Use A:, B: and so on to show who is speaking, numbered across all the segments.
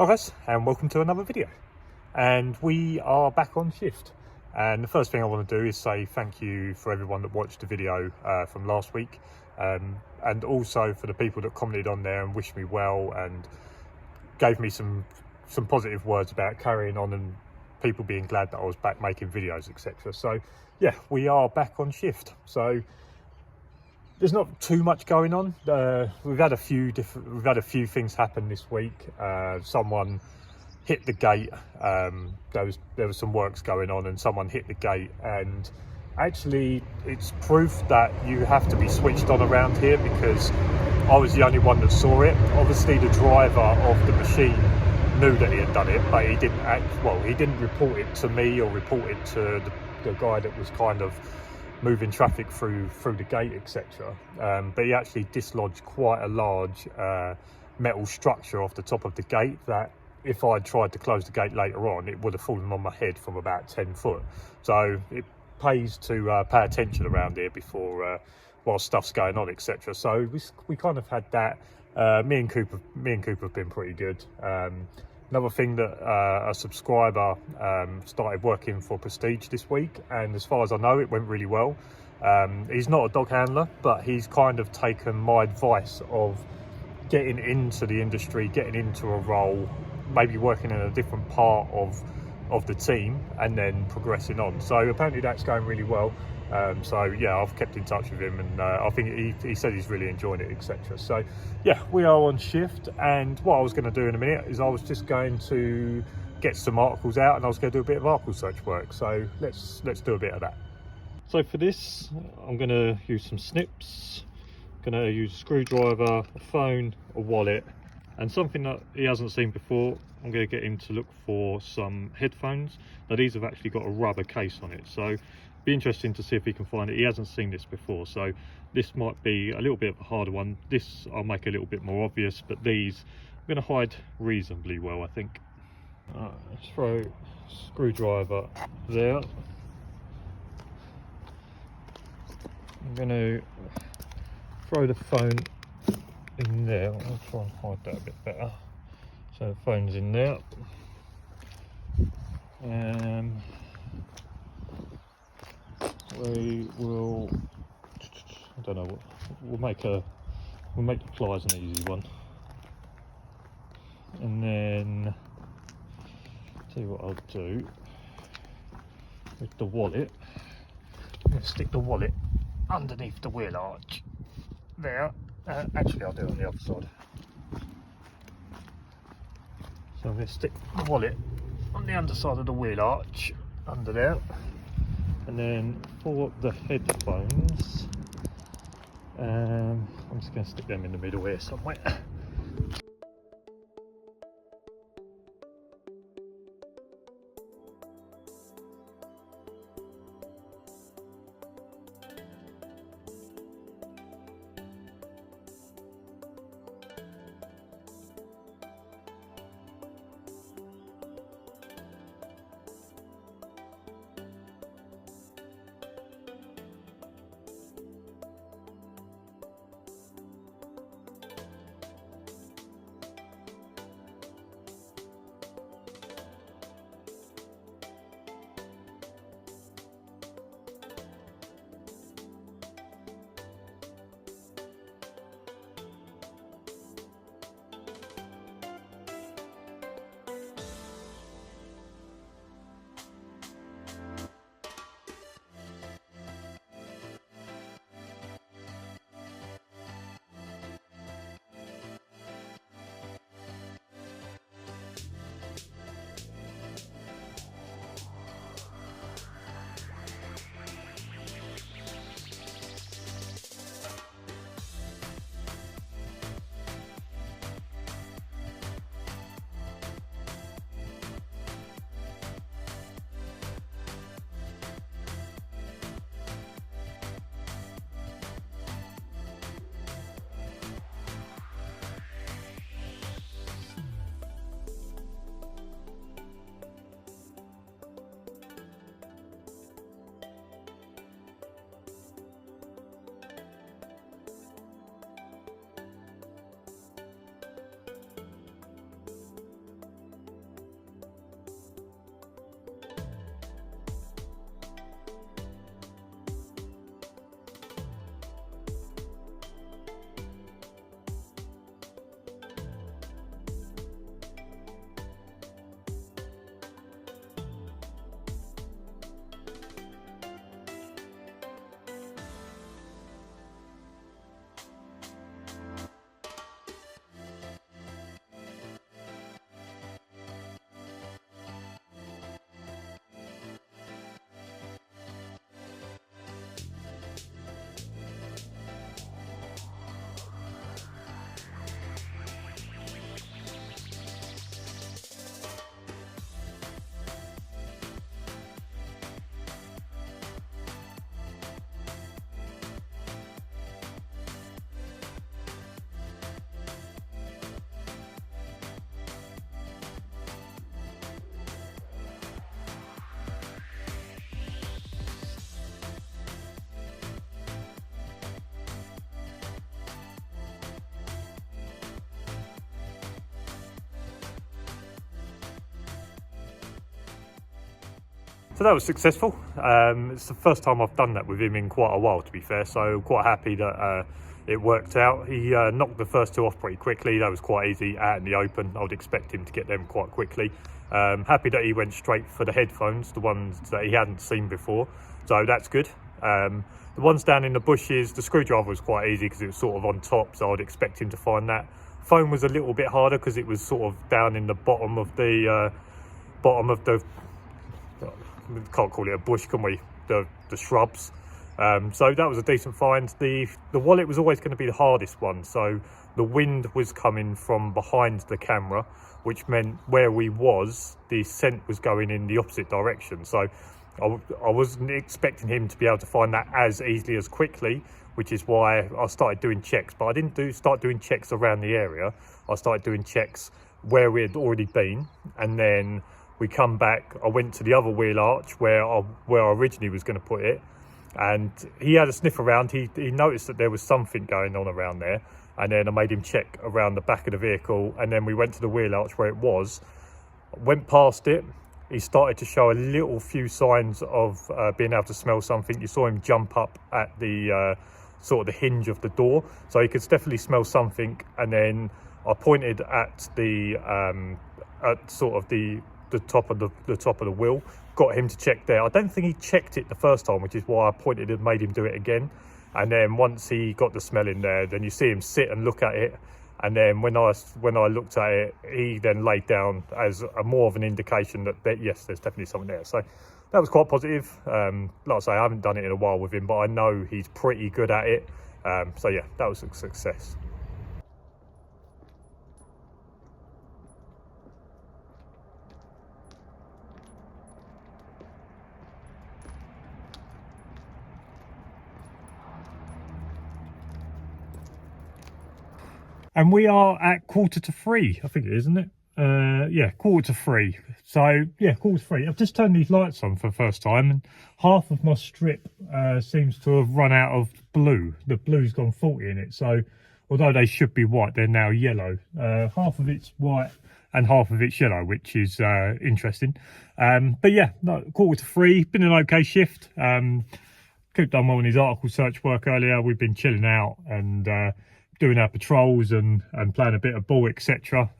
A: Hi guys, and welcome to another video. And we are back on shift. And the first thing I want to do is say thank you for everyone that watched the video from last week, and also for the people that commented on there and wished me well and gave me some positive words about carrying on and people being glad that I was back making videos, etc. So yeah, we are back on shift. So there's not too much going on. We've had a few things happen this week. Someone hit the gate. There was some works going on, and someone hit the gate. And actually, it's proof that you have to be switched on around here, because I was the only one that saw it. Obviously, the driver of the machine knew that he had done it, but he didn't he didn't report it to me or report it to the guy that was kind of moving traffic through the gate, etc. But he actually dislodged quite a large metal structure off the top of the gate that if I tried to close the gate later on, it would have fallen on my head from about 10 foot. So it pays to pay attention around here before while stuff's going on, etc. So we kind of had that. Me and Cooper have been pretty good. Another thing that a subscriber started working for Prestige this week, and as far as I know, it went really well. He's not a dog handler, but he's kind of taken my advice of getting into the industry, getting into a role, maybe working in a different part of the team, and then progressing on. So apparently that's going really well. So yeah, I've kept in touch with him, and I think he said he's really enjoying it, etc. So yeah, we are on shift, and what I was going to do in a minute is I was just going to get some articles out, and I was going to do a bit of article search work. So let's do a bit of that. So for this, I'm going to use some snips. I'm going to use a screwdriver, a phone, a wallet, and something that he hasn't seen before. I'm going to get him to look for some headphones. Now these have actually got a rubber case on it, so be interesting to see if he can find it. He hasn't seen this before, so this might be a little bit of a harder one. This I'll make a little bit more obvious, but these I'm going to hide reasonably well, I think. Let's throw screwdriver there. I'm going to throw the phone in there. I'll try and hide that a bit better. So the phone's in there. We will, I don't know, we'll make the pliers an easy one, and then tell you what I'll do with the wallet. I'm going to stick the wallet underneath the wheel arch there. Actually, I'll do it on the other side. So I'm going to stick the wallet on the underside of the wheel arch under there. And then for the headphones, I'm just going to stick them in the middle here somewhere. So that was successful. It's the first time I've done that with him in quite a while, to be fair, so quite happy that it worked out. He knocked the first two off pretty quickly. That was quite easy out in the open. I would expect him to get them quite quickly. Happy that he went straight for the headphones, the ones that he hadn't seen before, so that's good. The ones down in the bushes, the screwdriver was quite easy because it was sort of on top, so I'd expect him to find that. Phone was a little bit harder because it was sort of down in the bottom of the we can't call it a bush, can we? The shrubs. So that was a decent find. The wallet was always going to be the hardest one. So the wind was coming from behind the camera, which meant where we was, the scent was going in the opposite direction. So I wasn't expecting him to be able to find that as easily as quickly, which is why I started doing checks. But I didn't start doing checks around the area. I started doing checks where we had already been, and then we come back. I went to the other wheel arch where I originally was going to put it, and he had a sniff around. He noticed that there was something going on around there, and then I made him check around the back of the vehicle, and then we went to the wheel arch where it was, went past it. He started to show a few signs of being able to smell something. You saw him jump up at the sort of the hinge of the door, so he could definitely smell something. And then I pointed at the at sort of the top of the wheel, got him to check there. I don't think he checked it the first time, which is why I pointed and made him do it again. And then once he got the smell in there, then you see him sit and look at it. And then when I looked at it, he then laid down as more of an indication that yes, there's definitely something there. So that was quite positive. Like I say, I haven't done it in a while with him, but I know he's pretty good at it. So yeah, that was a success. And we are at 2:45, I think it is, isn't it? Yeah, 2:45. So yeah, 2:45. I've just turned these lights on for the first time, and half of my strip seems to have run out of blue. The blue's gone faulty in it. So although they should be white, they're now yellow. Half of it's white and half of it's yellow, which is interesting. But yeah, no, 2:45. Been an okay shift. Coop done well in his article search work earlier. We've been chilling out and doing our patrols and playing a bit of ball, etc.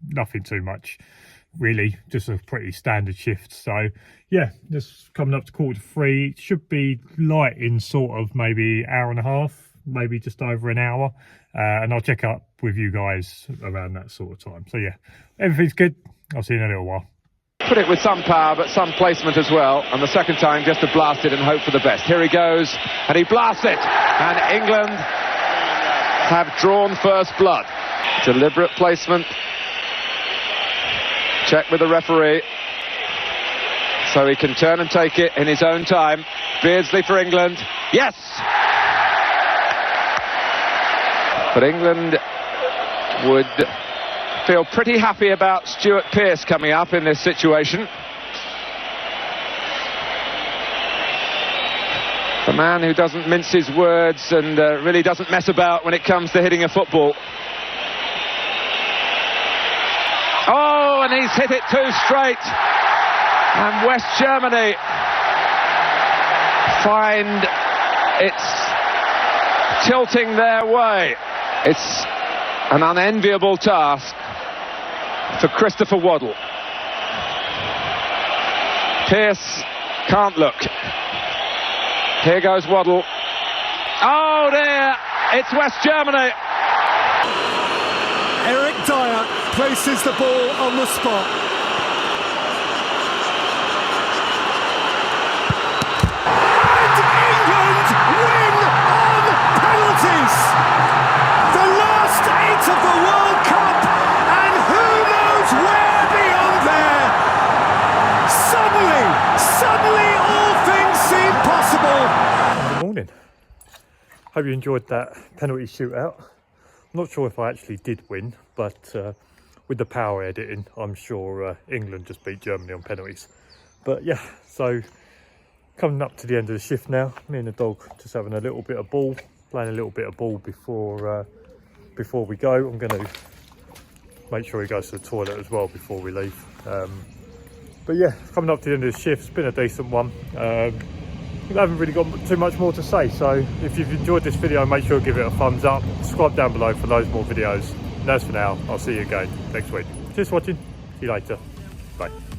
A: Nothing too much really, just a pretty standard shift. So yeah, just coming up to 2:45. It should be light in sort of maybe hour and a half, maybe just over an hour, and I'll check up with you guys around that sort of time. So yeah, everything's good. I'll see you in a little while.
B: Put it with some power but some placement as well, and the second time just to blast it and hope for the best. Here he goes, and he blasts it, and England have drawn first blood. Deliberate placement. Check with the referee so he can turn and take it in his own time. Beardsley for England. Yes! But England would feel pretty happy about Stuart Pearce coming up in this situation. The man who doesn't mince his words and really doesn't mess about when it comes to hitting a football. Oh, and he's hit it too straight. And West Germany find it's tilting their way. It's an unenviable task for Christopher Waddle. Pearce can't look. Here goes Waddle. Oh dear, it's West Germany.
C: Eric Dyer places the ball on the spot. And England win on penalties. The last 8 of the World Cup, and who knows where beyond there. Suddenly all things seem possible.
A: Good morning. Hope you enjoyed that penalty shootout. I'm not sure if I actually did win, but with the power editing, I'm sure England just beat Germany on penalties. But yeah, so coming up to the end of the shift now, me and the dog just having a little bit of ball, playing a little bit of ball before we go. I'm going to make sure he goes to the toilet as well before we leave. But yeah, coming up to the end of the shift, it's been a decent one. I haven't really got too much more to say, so if you've enjoyed this video, make sure to give it a thumbs up, subscribe down below for loads more videos. And as for now, I'll see you again next week. Cheers for watching, see you later, bye.